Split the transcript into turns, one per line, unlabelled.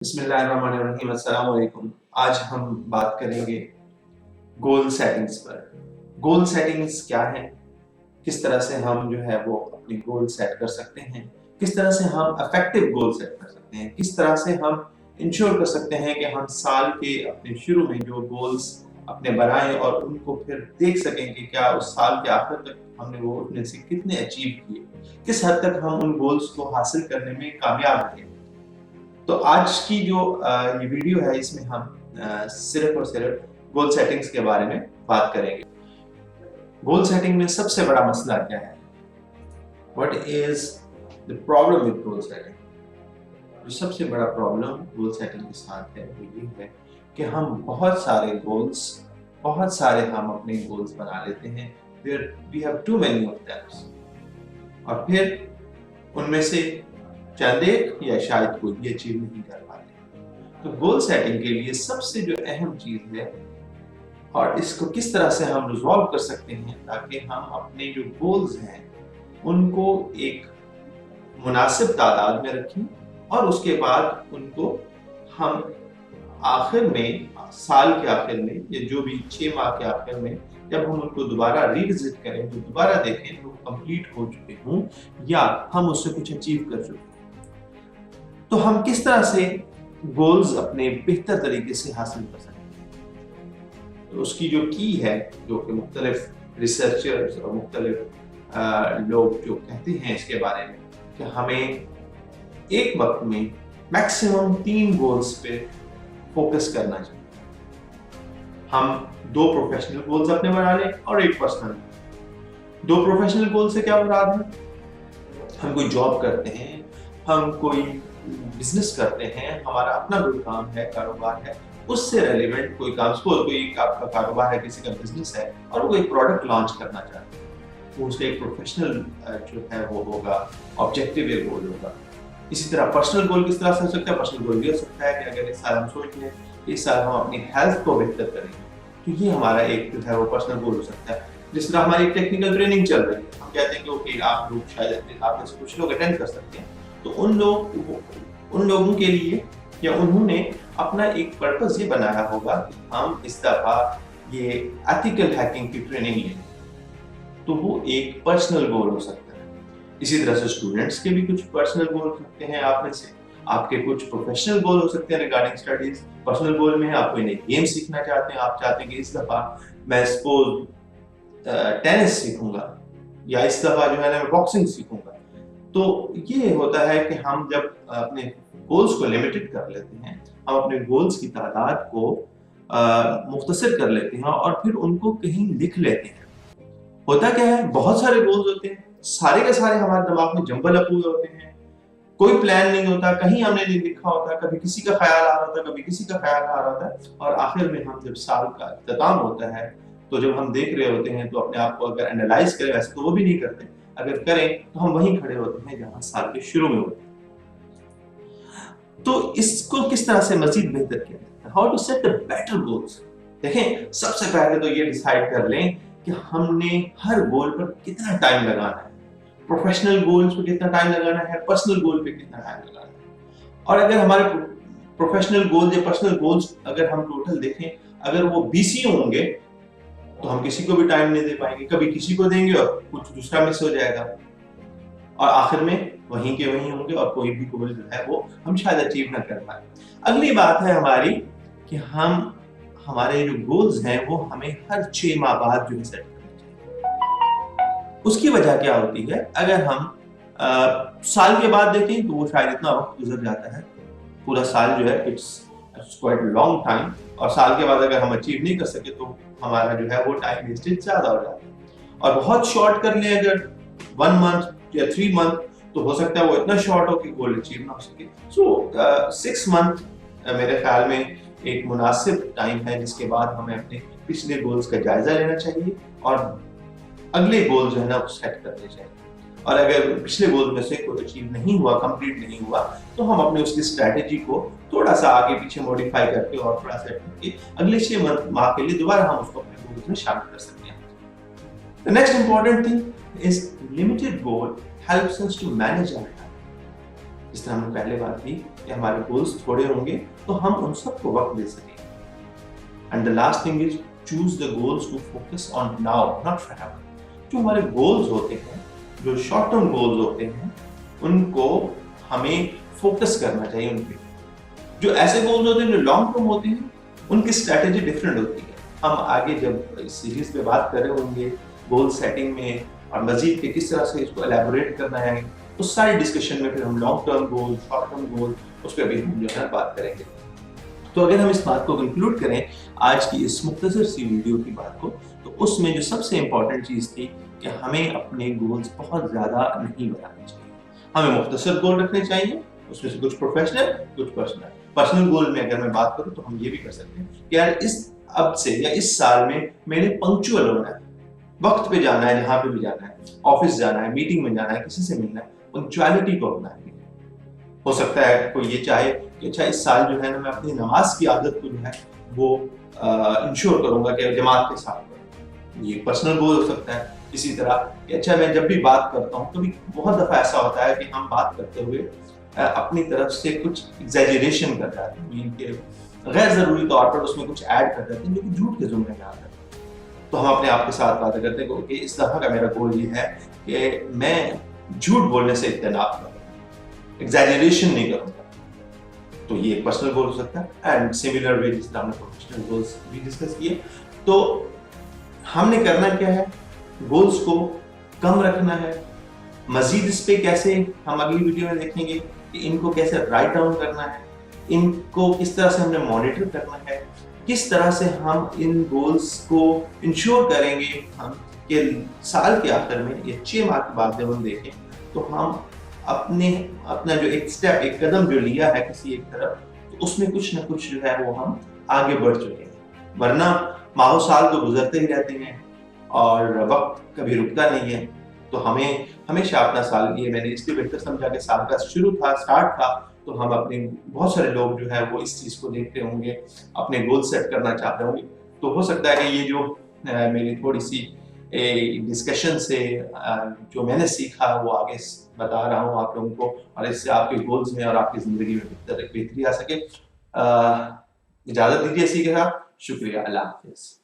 बिस्मिल्लाहिर्रहमानिर्रहीम, अस्सलाम वालेकुम। आज हम बात करेंगे गोल सेटिंग्स पर। गोल सेटिंग्स क्या है, किस तरह से हम जो है वो अपनी गोल सेट कर सकते हैं, किस तरह से हम इफेक्टिव गोल सेट कर सकते हैं, किस तरह से हम इंश्योर कर सकते हैं कि हम साल के अपने शुरू में जो गोल्स अपने बनाएं और उनको फिर देख सकें कि क्या उस साल के आखिर तक हमने वो उनमें से कितने अचीव किए, किस हद तक हम उन गोल्स को हासिल करने में कामयाब रहे। तो आज की जो ये वीडियो है, इसमें हम सिर्फ और सिर्फ गोल सेटिंग्स के बारे में बात करेंगे। गोल सेटिंग में सबसे बड़ा मसला क्या है? What is the problem with goal setting? जो सबसे बड़ा प्रॉब्लम गोल सेटिंग के साथ है वो ये है कि हम बहुत सारे हम अपने गोल्स बना लेते हैं। We have too many of them, और फिर उनमें से चंद एक या शायद कोई भी अचीव नहीं कर पाते। तो गोल सेटिंग के लिए सबसे जो अहम चीज है, और इसको किस तरह से हम रिजॉल्व कर सकते हैं ताकि हम अपने जो गोल्स हैं उनको एक मुनासिब तादाद में रखें, और उसके बाद उनको हम आखिर में, साल के आखिर में या जो भी 6 माह के आखिर में जब हम उनको दोबारा रिविजिट करें, तो दोबारा देखें तो कंप्लीट हो चुके हों या हम उससे कुछ अचीव कर चुके। तो हम किस तरह से गोल्स अपने बेहतर तरीके से हासिल कर सकते हैं, तो उसकी जो की है, जो कि मुख्तलिफ रिसर्चर्स और मुख्तलिफ लोग जो कहते हैं इसके बारे में कि हमें एक वक्त में मैक्सिमम 3 गोल्स पे फोकस करना चाहिए। हम 2 प्रोफेशनल गोल्स अपने बना लें और 1 पर्सनल। 2 प्रोफेशनल गोल से क्या मुराद है? हम कोई जॉब करते हैं, हम कोई बिजनेस करते हैं, हमारा अपना कोई काम है, कारोबार है, उससे रेलिवेंट कोई काम, सपोज कोई आपका कारोबार है, किसी का बिजनेस है और वो एक प्रोडक्ट लॉन्च करना चाहते हैं, वो उसका एक प्रोफेशनल जो है वो होगा, ऑब्जेक्टिव एक गोल होगा। इसी तरह पर्सनल गोल किस तरह से हो सकता है? पर्सनल गोल ये हो सकता है कि अगर इस साल हम सोच लें कि इस साल हम अपनी हेल्थ को बेहतर करेंगे, तो ये हमारा एक जो है वो पर्सनल गोल हो सकता है। जिस तरह हमारी टेक्निकल ट्रेनिंग चल रही है, हम कहते हैं कि ओके, आप लोग शायद आप में से कुछ लोग अटेंड कर सकते हैं, तो उन लोगों के लिए, या उन्होंने अपना एक पर्पस ये बनाया होगा कि हम इस दफा ये एथिकल हैकिंग की ट्रेनिंग लें, तो वो एक पर्सनल गोल हो सकता है। इसी तरह से स्टूडेंट्स के भी कुछ पर्सनल गोल हो सकते हैं, आप में से आपके कुछ प्रोफेशनल गोल हो सकते हैं रिगार्डिंग स्टडीज। पर्सनल गोल में आप कोई नई गेम सीखना चाहते हैं, आप चाहते हैं कि इस दफा मैं सपोज टेनिस सीखूंगा, या इस दफा जो है ना मैं बॉक्सिंग सीखूंगा। तो ये होता है कि हम जब अपने गोल्स को लिमिटेड कर लेते हैं, हम अपने गोल्स की तादाद को मुख्तसर कर लेते हैं और फिर उनको कहीं लिख लेते हैं। होता क्या है, बहुत सारे गोल्स होते हैं, सारे के सारे हमारे दिमाग में जंबल अप हुए होते हैं, कोई प्लान नहीं होता, कहीं हमने नहीं लिखा होता, कभी किसी का ख्याल आ रहा होता, कभी किसी का ख्याल आ रहा होता है, और आखिर में हम जब साल का इख्तिताम होता है, तो जब हम देख रहे होते हैं तो अपने आप को अगर एनालाइज करें, वैसे तो वो भी नहीं करते, अगर करें तो हम वहीं खड़े होते हैं जहां साल के शुरू में होते हैं। तो इसको किस तरह से मजीद बेहतर किया जाता है? How to set the better goals. देखें, सबसे पहले तो ये डिसाइड कर लें कि हमने हर गोल पर कितना टाइम लगाना है, प्रोफेशनल गोल्स पे कितना टाइम लगाना है, पर्सनल गोल पे कितना टाइम लगाना है। और अगर हमारे प्रोफेशनल गोल्स या पर्सनल गोल्स अगर हम टोटल देखें, अगर वो 20 ही होंगे तो हम किसी को भी टाइम नहीं दे पाएंगे, कभी किसी को देंगे और कुछ दूसरा मिस हो जाएगा, और आखिर में वहीं के वहीं होंगे और कोई भी गोल जो है वो हम शायद अचीव ना कर पाए। अगली बात है हमारी कि हमारे जो गोल्स हैं वो हमें हर 6 माह बाद जो है सेट करने चाहिए। उसकी वजह क्या होती है? अगर हम साल के बाद देखें तो वो शायद इतना वक्त गुजर जाता है, पूरा साल जो है इट्स क्वाइट लॉन्ग टाइम, और साल के बाद अगर हम अचीव नहीं कर सके तो हमारा जो है वो टाइम वेस्टेज ज्यादा हो जाता है। और बहुत शॉर्ट कर लें अगर 1 मंथ या 3 मंथ, तो हो सकता है वो इतना शॉर्ट हो कि गोल अचीव ना हो सके। सो 6 मंथ मेरे ख्याल में एक मुनासिब टाइम है, जिसके बाद हमें अपने पिछले गोल्स का जायजा लेना चाहिए और अगले गोल जो है ना वो सेट करने चाहिए। और अगर पिछले गोल में से कोई अचीव नहीं हुआ, कंप्लीट नहीं हुआ, तो हम अपने उसकी स्ट्रेटेजी को थोड़ा सा आगे पीछे मॉडिफाई करके और थोड़ा सेट करके अगले 6 माह के लिए दोबारा हम उसको अपने गोल्स में शामिल कर सकते हैं। The next important thing is limited goal helps us to manage our time. जिस तरह हमने पहले बात की کہ ہمارے گولز تھوڑے ہوں گے تو ہم ان سب کو وقت دے سکیں گے. And the last thing is choose the goals to focus on now not forever. جو ہمارے گولز ہوتے ہیں, جو شارٹ ٹرم گولز ہوتے ہیں, ان کو ہمیں فوکس کرنا چاہیے ان پہ. جو ایسے گولز ہوتے ہیں جو لانگ ٹرم ہوتے ہیں, ان کی اسٹریٹجی ڈفرینٹ ہوتی ہے. ہم آگے جب اس سیریز پہ بات کر رہے ہوں گے گول سیٹنگ میں اور مزید کہ کس طرح سے اس کو الیبوریٹ کرنا ہے, اس ساری ڈسکشن میں پھر ہم long term goal, short term goal, اس پہ بھی ہم جو ہے بات کریں گے. تو اگر ہم اس بات کو کنکلوڈ کریں آج کی اس مختصر سی ویڈیو کی بات کو, تو اس میں جو سب سے امپورٹنٹ چیز تھی کہ ہمیں اپنے گولز بہت زیادہ نہیں بنانے چاہیے. ہمیں مختصر گول رکھنے چاہیے, اس میں سے کچھ پروفیشنل کچھ پرسنل. پرسنل گول میں اگر میں بات کروں تو ہم یہ بھی کر سکتے ہیں کہ یار اب سے یا اس سال میں میں نے پنکچوئل ہونا ہے, وقت پہ جانا ہے, جہاں پہ بھی جانا ہے, آفس جانا ہے, میٹنگ میں جانا ہے, کسی سے ملنا ہے, پنکچوئلٹی کو اپنا ہے. ہو سکتا ہے کوئی یہ چاہے کہ اچھا اس سال جو ہے نا میں اپنی نماز کی عادت کو جو ہے وہ انشور کروں گا کہ جماعت کے ساتھ کروں. یہ پرسنل گول ہو سکتا ہے. اسی طرح کہ اچھا میں جب بھی بات کرتا ہوں کبھی بہت دفعہ ایسا ہوتا ہے کہ ہم بات کرتے ہوئے اپنی طرف سے کچھ ایگزیجریشن کر جاتے ہیں, کہ غیر ضروری طور پر اس میں کچھ ایڈ کر دیتے ہیں جو کہ جھوٹ کے زمرے میں آتا ہے. تو ہم اپنے آپ کے ساتھ باتیں کرتے ہیں کہ اس دفعہ کا میرا گول یہ ہے کہ میں جھوٹ بولنے سے اجتناب کروں, ایگزیجریشن نہیں کروں گا. تو یہ ایک پرسنل گول ہو سکتا ہے. اینڈ سملر وے جس طرح ہم نے پروفیشنل گولز بھی ڈسکس کیے, تو ہم نے کرنا کیا ہے, گولز کو کم رکھنا ہے. مزید اس پہ کیسے ہم اگلی ویڈیو میں دیکھیں گے کہ ان کو کیسے رائٹ ڈاؤن کرنا ہے, ان کو کس طرح سے ہم نے مانیٹر کرنا ہے, کس طرح سے ہم ان گولز کو انشور کریں گے ہم کہ سال کے آخر میں یا 6 ماہ کے بعد جب ہم دیکھیں تو ہم اپنا جو ایک سٹیپ, ایک قدم جو لیا ہے کسی ایک طرف, تو اس میں کچھ نہ کچھ جو ہے وہ ہم آگے بڑھ چکے ہیں. ورنہ ماہ و سال تو گزرتے ہی رہتے ہیں اور وقت کبھی رکتا نہیں ہے. تو ہمیں ہمیشہ اپنا سال, یہ میں نے اس لیے بہتر سمجھا کہ سال کا اسٹارٹ تھا, تو ہم اپنے بہت سارے لوگ جو ہے وہ اس چیز کو دیکھتے ہوں گے, اپنے گول سیٹ کرنا چاہتے ہوں گے. تو ہو سکتا ہے کہ یہ جو میری تھوڑی سی ڈسکشن سے جو میں نے سیکھا وہ آگے بتا رہا ہوں آپ لوگوں کو, اور اس سے آپ کے گولز میں اور آپ کی زندگی میں بہتری آ سکے. اجازت دیجیے اسی کے ساتھ. شکریہ. اللہ حافظ.